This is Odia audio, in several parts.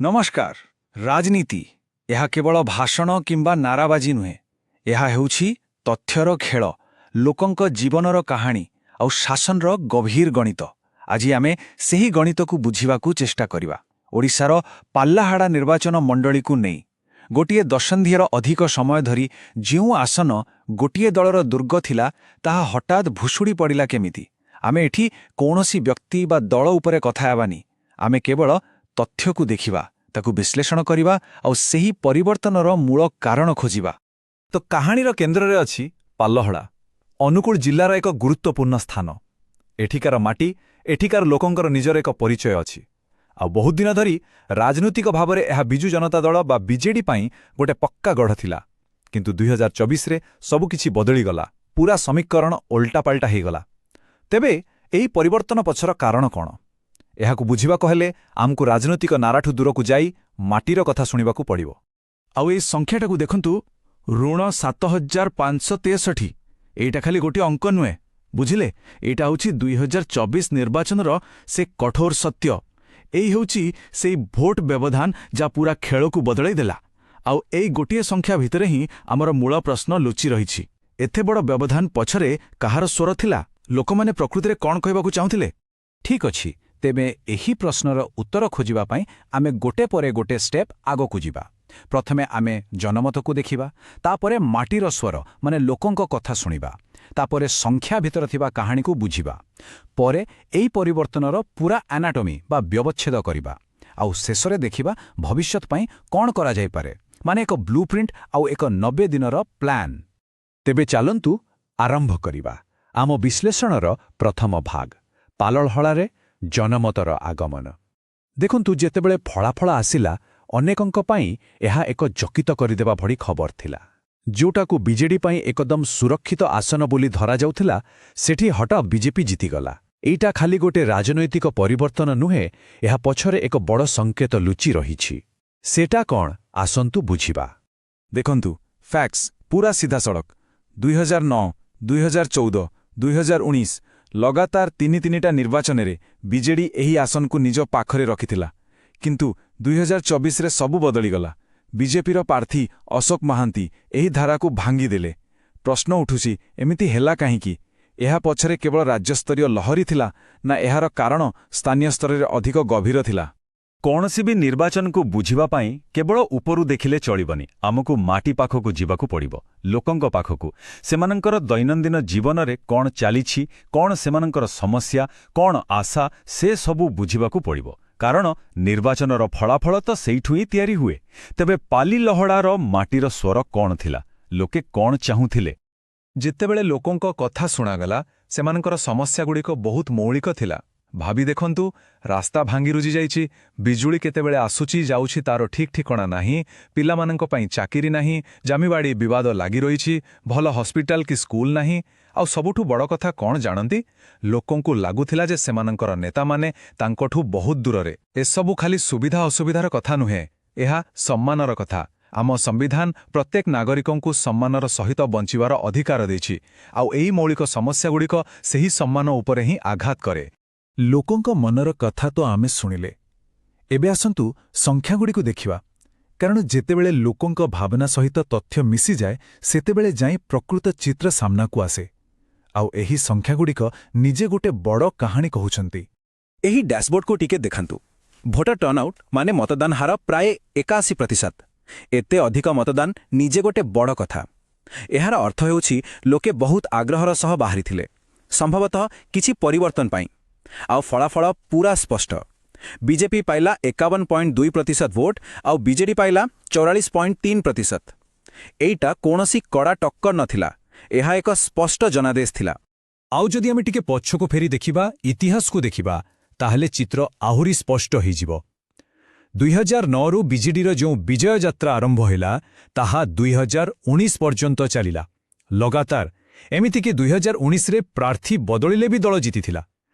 ନମସ୍କାର। ରାଜନୀତି ଏହା କେବଳ ଭାଷଣ କିମ୍ବା ନାରାବାଜି ନୁହେଁ। ଏହା ହେଉଛି ତଥ୍ୟର ଖେଳ, ଲୋକଙ୍କ ଜୀବନର କାହାଣୀ ଆଉ ଶାସନର ଗଭୀର ଗଣିତ। ଆଜି ଆମେ ସେହି ଗଣିତକୁ ବୁଝିବାକୁ ଚେଷ୍ଟା କରିବା। ଓଡ଼ିଶାର ପାଲ୍ଲାହାଡ଼ା ନିର୍ବାଚନ ମଣ୍ଡଳୀକୁ ନେଇ ଗୋଟିଏ ଦଶନ୍ଧିର ଅଧିକ ସମୟ ଧରି ଯେଉଁ ଆସନ ଗୋଟିଏ ଦଳର ଦୁର୍ଗ ଥିଲା, ତାହା ହଠାତ୍ ଭୁଷୁଡ଼ି ପଡ଼ିଲା କେମିତି? ଆମେ ଏଠି କୌଣସି ବ୍ୟକ୍ତି ବା ଦଳ ଉପରେ କଥା ହେବାନି। ଆମେ କେବଳ ତଥ୍ୟକୁ ଦେଖିବା, ତାକୁ ବିଶ୍ଳେଷଣ କରିବା ଆଉ ସେହି ପରିବର୍ତ୍ତନର ମୂଳ କାରଣ ଖୋଜିବା। ତ କାହାଣୀର କେନ୍ଦ୍ରରେ ଅଛି ପାଲହଡ଼ା, ଅନୁଗୁଳ ଜିଲ୍ଲାର ଏକ ଗୁରୁତ୍ୱପୂର୍ଣ୍ଣ ସ୍ଥାନ। ଏଠିକାର ମାଟି, ଏଠିକାର ଲୋକଙ୍କର ନିଜର ଏକ ପରିଚୟ ଅଛି। ଆଉ ବହୁତ ଦିନ ଧରି ରାଜନୈତିକ ଭାବରେ ଏହା ବିଜୁ ଜନତା ଦଳ ବା ବିଜେଡି ପାଇଁ ଗୋଟେ ପକ୍କା ଗଢ଼ ଥିଲା। କିନ୍ତୁ 2024ରେ ସବୁକିଛି ବଦଳିଗଲା। ପୁରା ସମୀକରଣ ଓଲଟାପାଲଟା ହୋଇଗଲା। ତେବେ ଏହି ପରିବର୍ତ୍ତନ ପଛର କାରଣ କ'ଣ? ଏହାକୁ ବୁଝିବାକୁ ହେଲେ ଆମକୁ ରାଜନୈତିକ ନାରାଠୁ ଦୂରକୁ ଯାଇ ମାଟିର କଥା ଶୁଣିବାକୁ ପଡ଼ିବ। ଆଉ ଏହି ସଂଖ୍ୟାଟାକୁ ଦେଖନ୍ତୁ, ଋଣ 7563। ଏଇଟା ଖାଲି ଗୋଟିଏ ଅଙ୍କ ନୁହେଁ, ବୁଝିଲେ? ଏଇଟା ହେଉଛି 2024 ନିର୍ବାଚନର ସେ କଠୋର ସତ୍ୟ। ଏଇ ହେଉଛି ସେଇ ଭୋଟ ବ୍ୟବଧାନ ଯାହା ପୁରା ଖେଳକୁ ବଦଳାଇ ଦେଲା। ଆଉ ଏଇ ଗୋଟିଏ ସଂଖ୍ୟା ଭିତରେ ହିଁ ଆମର ମୂଳ ପ୍ରଶ୍ନ ଲୁଚି ରହିଛି। ଏତେ ବଡ଼ ବ୍ୟବଧାନ ପଛରେ କାହାର ସ୍ୱର ଥିଲା? ଲୋକମାନେ ପ୍ରକୃତିରେ କ'ଣ କହିବାକୁ ଚାହୁଁଥିଲେ? ଠିକ୍ ଅଛି, ତେବେ ଏହି ପ୍ରଶ୍ନର ଉତ୍ତର ଖୋଜିବା ପାଇଁ ଆମେ ଗୋଟେ ପରେ ଗୋଟେ ଷ୍ଟେପ୍ ଆଗକୁ ଯିବା। ପ୍ରଥମେ ଆମେ ଜନମତକୁ ଦେଖିବା, ତାପରେ ମାଟିର ସ୍ୱର ମାନେ ଲୋକଙ୍କ କଥା ଶୁଣିବା, ତାପରେ ସଂଖ୍ୟା ଭିତରେ ଥିବା କାହାଣୀକୁ ବୁଝିବା, ପରେ ଏହି ପରିବର୍ତ୍ତନର ପୁରା ଆନାଟମି ବା ବ୍ୟବଚ୍ଛେଦ କରିବା, ଆଉ ଶେଷରେ ଦେଖିବା ଭବିଷ୍ୟତ ପାଇଁ କ'ଣ କରାଯାଇପାରେ, ମାନେ ଏକ ବ୍ଲୁପ୍ରିଣ୍ଟ ଆଉ ଏକ 90 ଦିନର ପ୍ଲାନ୍। ତେବେ ଚାଲନ୍ତୁ ଆରମ୍ଭ କରିବା ଆମ ବିଶ୍ଳେଷଣର ପ୍ରଥମ ଭାଗ, ପାଲହଡ଼ାରେ ଜନମତର ଆଗମନ। ଦେଖନ୍ତୁ, ଯେତେବେଳେ ଫଳାଫଳ ଆସିଲା, ଅନେକଙ୍କ ପାଇଁ ଏହା ଏକ ଚକିତ କରିଦେବା ଭଳି ଖବର ଥିଲା। ଯେଉଁଟାକୁ ବିଜେଡି ପାଇଁ ଏକଦମ ସୁରକ୍ଷିତ ଆସନ ବୋଲି ଧରାଯାଉଥିଲା, ସେଠି ହଠାତ୍ ବିଜେପି ଜିତିଗଲା। ଏଇଟା ଖାଲି ଗୋଟେ ରାଜନୈତିକ ପରିବର୍ତ୍ତନ ନୁହେଁ, ଏହା ପଛରେ ଏକ ବଡ଼ ସଂକେତ ଲୁଚି ରହିଛି। ସେଟା କ'ଣ? ଆସନ୍ତୁ ବୁଝିବା। ଦେଖନ୍ତୁ, ଫ୍ୟାକ୍ଟସ୍ ପୁରା ସିଧାସଳଖ। 2009, 2014, 2019 ଲଗାତାର ତିନିଟା ନିର୍ବାଚନରେ ବିଜେଡି ଏହି ଆସନକୁ ନିଜ ପାଖରେ ରଖିଥିଲା। କିନ୍ତୁ 2024ରେ ସବୁ ବଦଳିଗଲା। ବିଜେପିର ପ୍ରାର୍ଥୀ ଅଶୋକ ମହାନ୍ତି ଏହି ଧାରାକୁ ଭାଙ୍ଗିଦେଲେ। ପ୍ରଶ୍ନ ଉଠୁଛି, ଏମିତି ହେଲା କାହିଁକି? ଏହା ପଛରେ କେବଳ ରାଜ୍ୟସ୍ତରୀୟ ଲହରୀ ଥିଲା, ନା ଏହାର କାରଣ ସ୍ଥାନୀୟ ସ୍ତରରେ ଅଧିକ ଗଭୀର ଥିଲା? କୌଣସି ବି ନିର୍ବାଚନକୁ ବୁଝିବା ପାଇଁ କେବଳ ଉପରୁ ଦେଖିଲେ ଚଳିବନି। ଆମକୁ ମାଟି ପାଖକୁ ଯିବାକୁ ପଡ଼ିବ, ଲୋକଙ୍କ ପାଖକୁ। ସେମାନଙ୍କର ଦୈନନ୍ଦିନ ଜୀବନରେ କ'ଣ ଚାଲିଛି, କ'ଣ ସେମାନଙ୍କର ସମସ୍ୟା, କ'ଣ ଆଶା, ସେ ସବୁ ବୁଝିବାକୁ ପଡ଼ିବ। କାରଣ ନିର୍ବାଚନର ଫଳାଫଳ ତ ସେଇଠୁ ହିଁ ତିଆରି ହୁଏ। ତେବେ ପାଲିଲହଡ଼ାର ମାଟିର ସ୍ୱର କ'ଣ ଥିଲା? ଲୋକେ କ'ଣ ଚାହୁଁଥିଲେ? ଯେତେବେଳେ ଲୋକଙ୍କ କଥା ଶୁଣାଗଲା, ସେମାନଙ୍କର ସମସ୍ୟାଗୁଡ଼ିକ ବହୁତ ମୌଳିକ ଥିଲା। ଭାବି ଦେଖନ୍ତୁ, ରାସ୍ତା ଭାଙ୍ଗି ରୁଜି ଯାଇଛି, ବିଜୁଳି କେତେବେଳେ ଆସୁଛି ଯାଉଛି ତାର ଠିକ୍ ଠିକଣା ନାହିଁ, ପିଲାମାନଙ୍କ ପାଇଁ ଚାକିରି ନାହିଁ, ଜମିବାଡ଼ି ବିବାଦ ଲାଗି ରହିଛି, ଭଲ ହସ୍ପିଟାଲ କି ସ୍କୁଲ ନାହିଁ। ଆଉ ସବୁଠୁ ବଡ଼ କଥା କ'ଣ ଜାଣନ୍ତି? ଲୋକଙ୍କୁ ଲାଗୁଥିଲା ଯେ ସେମାନଙ୍କର ନେତାମାନେ ତାଙ୍କଠୁ ବହୁତ ଦୂରରେ। ଏସବୁ ଖାଲି ସୁବିଧା ଅସୁବିଧାର କଥା ନୁହେଁ, ଏହା ସମ୍ମାନର କଥା। ଆମ ସମ୍ବିଧାନ ପ୍ରତ୍ୟେକ ନାଗରିକଙ୍କୁ ସମ୍ମାନର ସହିତ ବଞ୍ଚିବାର ଅଧିକାର ଦେଇଛି, ଆଉ ଏହି ମୌଳିକ ସମସ୍ୟାଗୁଡ଼ିକ ସେହି ସମ୍ମାନ ଉପରେ ହିଁ ଆଘାତ କରେ। ଲୋକଙ୍କ ମନର କଥା ତ ଆମେ ଶୁଣିଲେ। ଏବେ ଆସନ୍ତୁ ସଂଖ୍ୟାଗୁଡ଼ିକୁ ଦେଖିବା। କାରଣ ଯେତେବେଳେ ଲୋକଙ୍କ ଭାବନା ସହିତ ତଥ୍ୟ ମିଶିଯାଏ, ସେତେବେଳେ ଯାଇ ପ୍ରକୃତ ଚିତ୍ର ସାମ୍ନାକୁ ଆସେ। ଆଉ ଏହି ସଂଖ୍ୟାଗୁଡ଼ିକ ନିଜେ ଗୋଟେ ବଡ଼ କାହାଣୀ କହୁଛନ୍ତି। ଏହି ଡ୍ୟାଶବୋର୍ଡକୁ ଟିକେ ଦେଖନ୍ତୁ। ଭୋଟର ଟର୍ଣ୍ଣଆଉଟ୍ ମାନେ ମତଦାନ ହାର ପ୍ରାୟ 81%। ଏତେ ଅଧିକ ମତଦାନ ନିଜେ ଗୋଟେ ବଡ଼ କଥା। ଏହାର ଅର୍ଥ ହେଉଛି ଲୋକେ ବହୁତ ଆଗ୍ରହର ସହ ବାହାରିଥିଲେ, ସମ୍ଭବତଃ କିଛି ପରିବର୍ତ୍ତନ ପାଇଁ। ଆଉ ଫଳାଫଳ ପୁରା ସ୍ପଷ୍ଟ। ବିଜେପି ପାଇଲା 51.2% ଭୋଟ, ଆଉ ବିଜେଡି ପାଇଲା 44.3%। ଏଇଟା କୌଣସି କଡ଼ା ଟକ୍କର ନଥିଲା, ଏହା ଏକ ସ୍ପଷ୍ଟ ଜନାଦେଶ ଥିଲା। ଆଉ ଯଦି ଆମେ ଟିକେ ପଛକୁ ଫେରି ଦେଖିବା, ଇତିହାସକୁ ଦେଖିବା, ତାହେଲେ ଚିତ୍ର ଆହୁରି ସ୍ପଷ୍ଟ ହୋଇଯିବ। 2009ରୁ ବିଜେଡିର ଯେଉଁ ବିଜୟ ଯାତ୍ରା ଆରମ୍ଭ ହେଲା, ତାହା 2019 ପର୍ଯ୍ୟନ୍ତ ଚାଲିଲା ଲଗାତାର। ଏମିତିକି 2019ରେ ପ୍ରାର୍ଥୀ ବଦଳିଲେ ବି ଦଳ ଜିତିଥିଲା।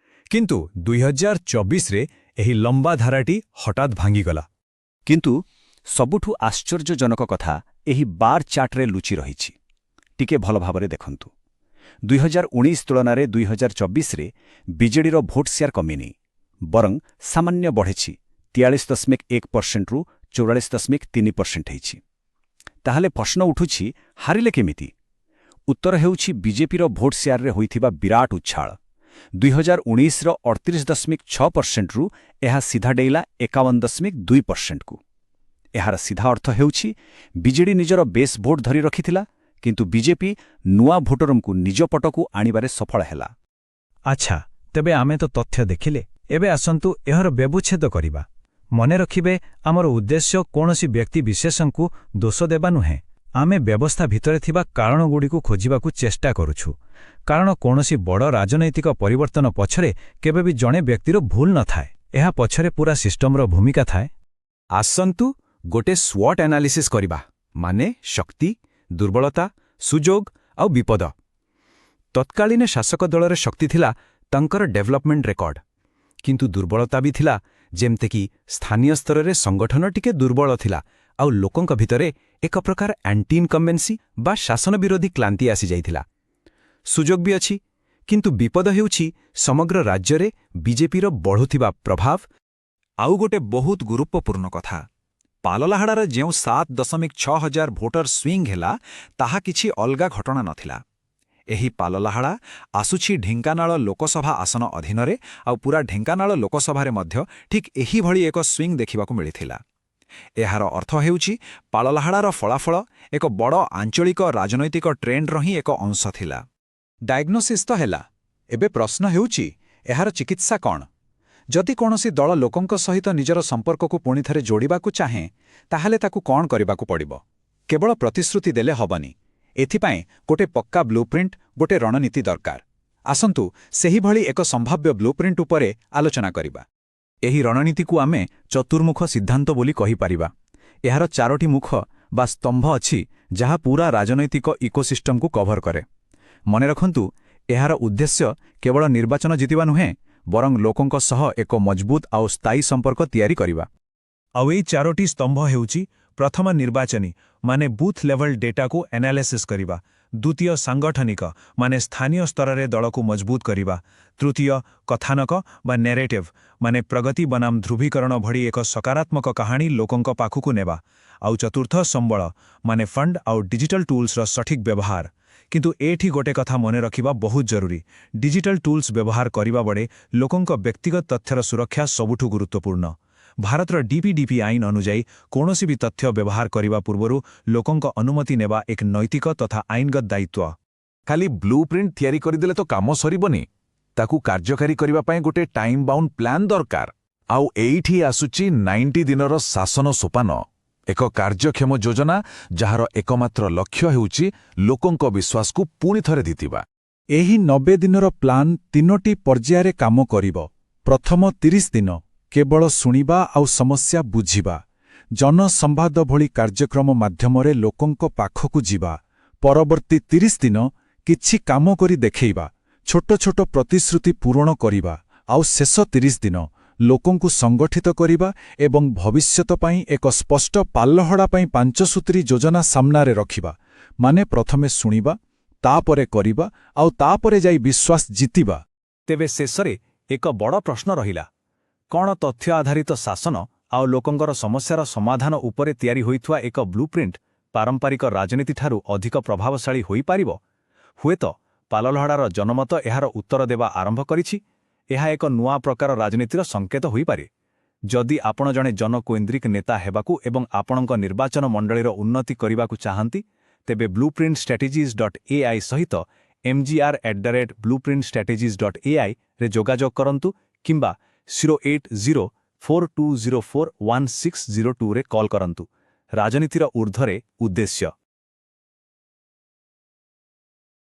କିନ୍ତୁ 2024ରେ ଏହି ଲମ୍ବା ଧାରାଟି ହଠାତ୍ ଭାଙ୍ଗିଗଲା। କିନ୍ତୁ ସବୁଠୁ ଆଶ୍ଚର୍ଯ୍ୟଜନକ କଥା ଏହି ବାର ଚାର୍ଟରେ ଲୁଚି ରହିଛି। ଟିକେ ଭଲ ଭାବରେ ଦେଖନ୍ତୁ। 2019 ତୁଳନାରେ 2024ରେ ବିଜେଡିର ଭୋଟ ସେୟାର କମିନି, ବରଂ ସାମାନ୍ୟ ବଢ଼ିଛି 43.1%ରୁ 44.3% ହେଇଛି। ତାହେଲେ ପ୍ରଶ୍ନ ଉଠୁଛି, ହାରିଲେ କେମିତି? ଉତ୍ତର ହେଉଛି ବିଜେପିର ଭୋଟ ସେୟାରରେ ହୋଇଥିବା ବିରାଟ ଉଚ୍ଛାଳ। 2019ର 38.6%ରୁ ଏହା ସିଧା ଡେଇଁଲା 51.2%କୁ। ଏହାର ସିଧା ଅର୍ଥ ହେଉଛି ବିଜେଡି ନିଜର ବେଶ୍ ଭୋଟ ଧରି ରଖିଥିଲା, କିନ୍ତୁ ବିଜେପି ନୂଆ ଭୋଟରଙ୍କୁ ନିଜ ପଟକୁ ଆଣିବାରେ ସଫଳ ହେଲା। ଆଚ୍ଛା, ତେବେ ଆମେ ତ ତଥ୍ୟ ଦେଖିଲେ, ଏବେ ଆସନ୍ତୁ ଏହାର ବ୍ୟବଚ୍ଛେଦ କରିବା। ମନେ ରଖିବେ, ଆମର ଉଦ୍ଦେଶ୍ୟ କୌଣସି ବ୍ୟକ୍ତି ବିଶେଷଙ୍କୁ ଦୋଷ ଦେବା ନୁହେଁ। ଆମେ ବ୍ୟବସ୍ଥା ଭିତରେ ଥିବା କାରଣଗୁଡ଼ିକୁ ଖୋଜିବାକୁ ଚେଷ୍ଟା କରୁଛୁ। କାରଣ କୌଣସି ବଡ଼ ରାଜନୈତିକ ପରିବର୍ତ୍ତନ ପଛରେ କେବେ ବି ଜଣେ ବ୍ୟକ୍ତିର ଭୁଲ ନଥାଏ। ଏହା ପଛରେ ପୁରା ସିଷ୍ଟମର ଭୂମିକା ଥାଏ। ଆସନ୍ତୁ ଗୋଟେ ସ୍ୱଟ୍ ଆନାଲିସିସ୍ କରିବା, ମାନେ ଶକ୍ତି, ଦୁର୍ବଳତା, ସୁଯୋଗ ଆଉ ବିପଦ। ତତ୍କାଳୀନ ଶାସକ ଦଳରେ ଶକ୍ତି ଥିଲା ତାଙ୍କର ଡେଭଲପମେଣ୍ଟ ରେକର୍ଡ, କିନ୍ତୁ ଦୁର୍ବଳତା ବି ଥିଲା, ଯେମିତିକି ସ୍ଥାନୀୟ ସ୍ତରରେ ସଂଗଠନ ଟିକେ ଦୁର୍ବଳ ଥିଲା ଆଉ ଲୋକଙ୍କ ଭିତରେ ଏକ ପ୍ରକାର ଆଣ୍ଟି ଇନକମ୍ବେନ୍ସି ବା ଶାସନ ବିରୋଧୀ କ୍ଲାନ୍ତି ଆସିଯାଇଥିଲା। ସୁଯୋଗ ବି ଅଛି, କିନ୍ତୁ ବିପଦ ହେଉଛି ସମଗ୍ର ରାଜ୍ୟରେ ବିଜେପିର ବଢ଼ୁଥିବା ପ୍ରଭାବ। ଆଉ ଗୋଟେ ବହୁତ ଗୁରୁତ୍ୱପୂର୍ଣ୍ଣ କଥା, ପାଲଲହାଡ଼ାର ଯେଉଁ 7.6 ହଜାର ଭୋଟର ସ୍ୱିଙ୍ଗ ହେଲା, ତାହା କିଛି ଅଲଗା ଘଟଣା ନଥିଲା। ଏହି ପାଲଲହାଡ଼ା ଆସୁଛି ଢେଙ୍କାନାଳ ଲୋକସଭା ଆସନ ଅଧୀନରେ, ଆଉ ପୁରା ଢେଙ୍କାନାଳ ଲୋକସଭାରେ ମଧ୍ୟ ଠିକ୍ ଏହିଭଳି ଏକ ସ୍ୱିଙ୍ଗ ଦେଖିବାକୁ ମିଳିଥିଲା। ଏହାର ଅର୍ଥ ହେଉଛି ପାଲଲହାଡ଼ାର ଫଳାଫଳ ଏକ ବଡ଼ ଆଞ୍ଚଳିକ ରାଜନୈତିକ ଟ୍ରେଣ୍ଡର ହିଁ ଏକ ଅଂଶ ଥିଲା। ଡାଏଗ୍ନୋସିସ୍ ତ ହେଲା, ଏବେ ପ୍ରଶ୍ନ ହେଉଛି ଏହାର ଚିକିତ୍ସା କ'ଣ? ଯଦି କୌଣସି ଦଳ ଲୋକଙ୍କ ସହିତ ନିଜର ସମ୍ପର୍କକୁ ପୁଣିଥରେ ଯୋଡ଼ିବାକୁ ଚାହେଁ, ତାହେଲେ ତାକୁ କ'ଣ କରିବାକୁ ପଡ଼ିବ? କେବଳ ପ୍ରତିଶ୍ରୁତି ଦେଲେ ହେବନି। ଏଥିପାଇଁ ଗୋଟେ ପକ୍କା ବ୍ଲୁପ୍ରିଣ୍ଟ, ଗୋଟେ ରଣନୀତି ଦରକାର। ଆସନ୍ତୁ ସେହିଭଳି ଏକ ସମ୍ଭାବ୍ୟ ବ୍ଲୁପ୍ରିଣ୍ଟ ଉପରେ ଆଲୋଚନା କରିବା। ଏହି ରଣନୀତିକୁ ଆମେ ଚତୁର୍ମୁଖ ସିଦ୍ଧାନ୍ତ ବୋଲି କହିପାରିବା। ଏହାର 4ଟି ମୁଖ ବା ସ୍ତମ୍ଭ ଅଛି, ଯାହା ପୁରା ରାଜନୈତିକ ଇକୋସିଷ୍ଟମକୁ କଭର କରେ। ମନେ ରଖନ୍ତୁ, ଏହାର ଉଦ୍ଦେଶ୍ୟ କେବଳ ନିର୍ବାଚନ ଜିତିବା ନୁହେଁ, ବରଂ ଲୋକଙ୍କ ସହ ଏକ ମଜବୁତ ଆଉ ସ୍ଥାୟୀ ସମ୍ପର୍କ ତିଆରି କରିବା। ଆଉ ଏଇ 4ଟି ସ୍ତମ୍ଭ ହେଉଛି, ପ୍ରଥମ ନିର୍ବାଚନୀ, ମାନେ ବୁଥ୍ ଲେଭଲ୍ ଡେଟାକୁ ଆନାଲିସିସ୍ କରିବା। ଦ୍ୱିତୀୟ ସାଂଗଠନିକ, ମାନେ ସ୍ଥାନୀୟ ସ୍ତରରେ ଦଳକୁ ମଜବୁତ କରିବା। ତୃତୀୟ କଥାନକ ବା ନେରେଟିଭ୍, ମାନେ ପ୍ରଗତି ବନାମ ଧ୍ରୁବୀକରଣ ଭଳି ଏକ ସକାରାତ୍ମକ କାହାଣୀ ଲୋକଙ୍କ ପାଖକୁ ନେବା। ଆଉ ଚତୁର୍ଥ ସମ୍ବଳ, ମାନେ ଫଣ୍ଡ ଆଉ ଡିଜିଟାଲ ଟୁଲ୍ସର ସଠିକ୍ ବ୍ୟବହାର। କିନ୍ତୁ ଏଠି ଗୋଟେ କଥା ମନେ ରଖିବା ବହୁତ ଜରୁରୀ, ଡିଜିଟାଲ ଟୁଲ୍ସ ବ୍ୟବହାର କରିବା ବେଳେ ଲୋକଙ୍କ ବ୍ୟକ୍ତିଗତ ତଥ୍ୟର ସୁରକ୍ଷା ସବୁଠୁ ଗୁରୁତ୍ୱପୂର୍ଣ୍ଣ। ଭାରତର ଡିପିଡିପି ଆଇନ ଅନୁଯାୟୀ କୌଣସି ବି ତଥ୍ୟ ବ୍ୟବହାର କରିବା ପୂର୍ବରୁ ଲୋକଙ୍କ ଅନୁମତି ନେବା ଏକ ନୈତିକ ତଥା ଆଇନଗତ ଦାୟିତ୍ୱ। ଖାଲି ବ୍ଲୁପ୍ରିଣ୍ଟ ତିଆରି କରିଦେଲେ ତ କାମ ସରିବନି, ତାକୁ କାର୍ଯ୍ୟକାରୀ କରିବା ପାଇଁ ଗୋଟେ ଟାଇମ୍ ବାଉଣ୍ଡ ପ୍ଲାନ୍ ଦରକାର। ଆଉ ଏଇଠି ଆସୁଛି 90 ଦିନର ଶାସନ ସୋପାନ, ଏକ କାର୍ଯ୍ୟକ୍ଷମ ଯୋଜନା ଯାହାର એકમાત્ર ଲକ୍ଷ୍ୟ ହେଉଛି ଲୋକଙ୍କ ବିଶ୍ୱାସକୁ ପୁଣି ଥରେ ଜିତିବା। ଏହି 90 ଦିନର ପ୍ଲାନ୍ 3ଟି ପର୍ଯ୍ୟାୟରେ କାମ କରିବ। ପ୍ରଥମ 30 ଦିନ କେବଳ ଶୁଣିବା ଆଉ ସମସ୍ୟା ବୁଝିବା, ଜନସମ୍ବାଦ ଭଳି କାର୍ଯ୍ୟକ୍ରମ ମାଧ୍ୟମରେ ଲୋକଙ୍କ ପାଖକୁ ଯିବା। ପରବର୍ତ୍ତୀ 30 ଦିନ କିଛି କାମ କରି ଦେଖେଇବା, ଛୋଟ ଛୋଟ ପ୍ରତିଶ୍ରୁତି ପୂରଣ କରିବା। ଆଉ ଶେଷ 30 ଦିନ ଲୋକଙ୍କୁ ସଂଗଠିତ କରିବା ଏବଂ ଭବିଷ୍ୟତ ପାଇଁ ଏକ ସ୍ପଷ୍ଟ ପାଲଲହଡ଼ା ପାଇଁ 5 ସୂତ୍ରୀ ଯୋଜନା ସାମ୍ନାରେ ରଖିବା। ମାନେ ପ୍ରଥମେ ଶୁଣିବା, ତାପରେ କରିବା ଆଉ ତାପରେ ଯାଇ ବିଶ୍ୱାସ ଜିତିବା। ତେବେ ଶେଷରେ ଏକ ବଡ଼ ପ୍ରଶ୍ନ ରହିଲା, କ'ଣ ତଥ୍ୟ ଆଧାରିତ ଶାସନ ଆଉ ଲୋକଙ୍କର ସମସ୍ୟାର ସମାଧାନ ଉପରେ ତିଆରି ହୋଇଥିବା ଏକ ବ୍ଲୁପ୍ରିଣ୍ଟ ପାରମ୍ପରିକ ରାଜନୀତିଠାରୁ ଅଧିକ ପ୍ରଭାବଶାଳୀ ହୋଇପାରିବ? ହୁଏତ ପାଲଲହଡ଼ାର ଜନମତ ଏହାର ଉତ୍ତର ଦେବା ଆରମ୍ଭ କରିଛି। ଏହା ଏକ ନୂଆ ପ୍ରକାର ରାଜନୀତିର ସଂକେତ ହୋଇପାରେ। ଯଦି ଆପଣ ଜଣେ ଜନକୈନ୍ଦ୍ରିକ ନେତା ହେବାକୁ ଏବଂ ଆପଣଙ୍କ ନିର୍ବାଚନ ମଣ୍ଡଳୀର ଉନ୍ନତି କରିବାକୁ ଚାହାନ୍ତି, ତେବେ blueprintstrategies.ai ସହିତ mgr@blueprintstrategies.ai ରେ ଯୋଗାଯୋଗ କରନ୍ତୁ କିମ୍ବା 08042041602 ରେ କଲ୍ କରନ୍ତୁ। ରାଜନୀତିର ଊର୍ଦ୍ଧ୍ୱରେ ଉଦ୍ଦେଶ୍ୟ।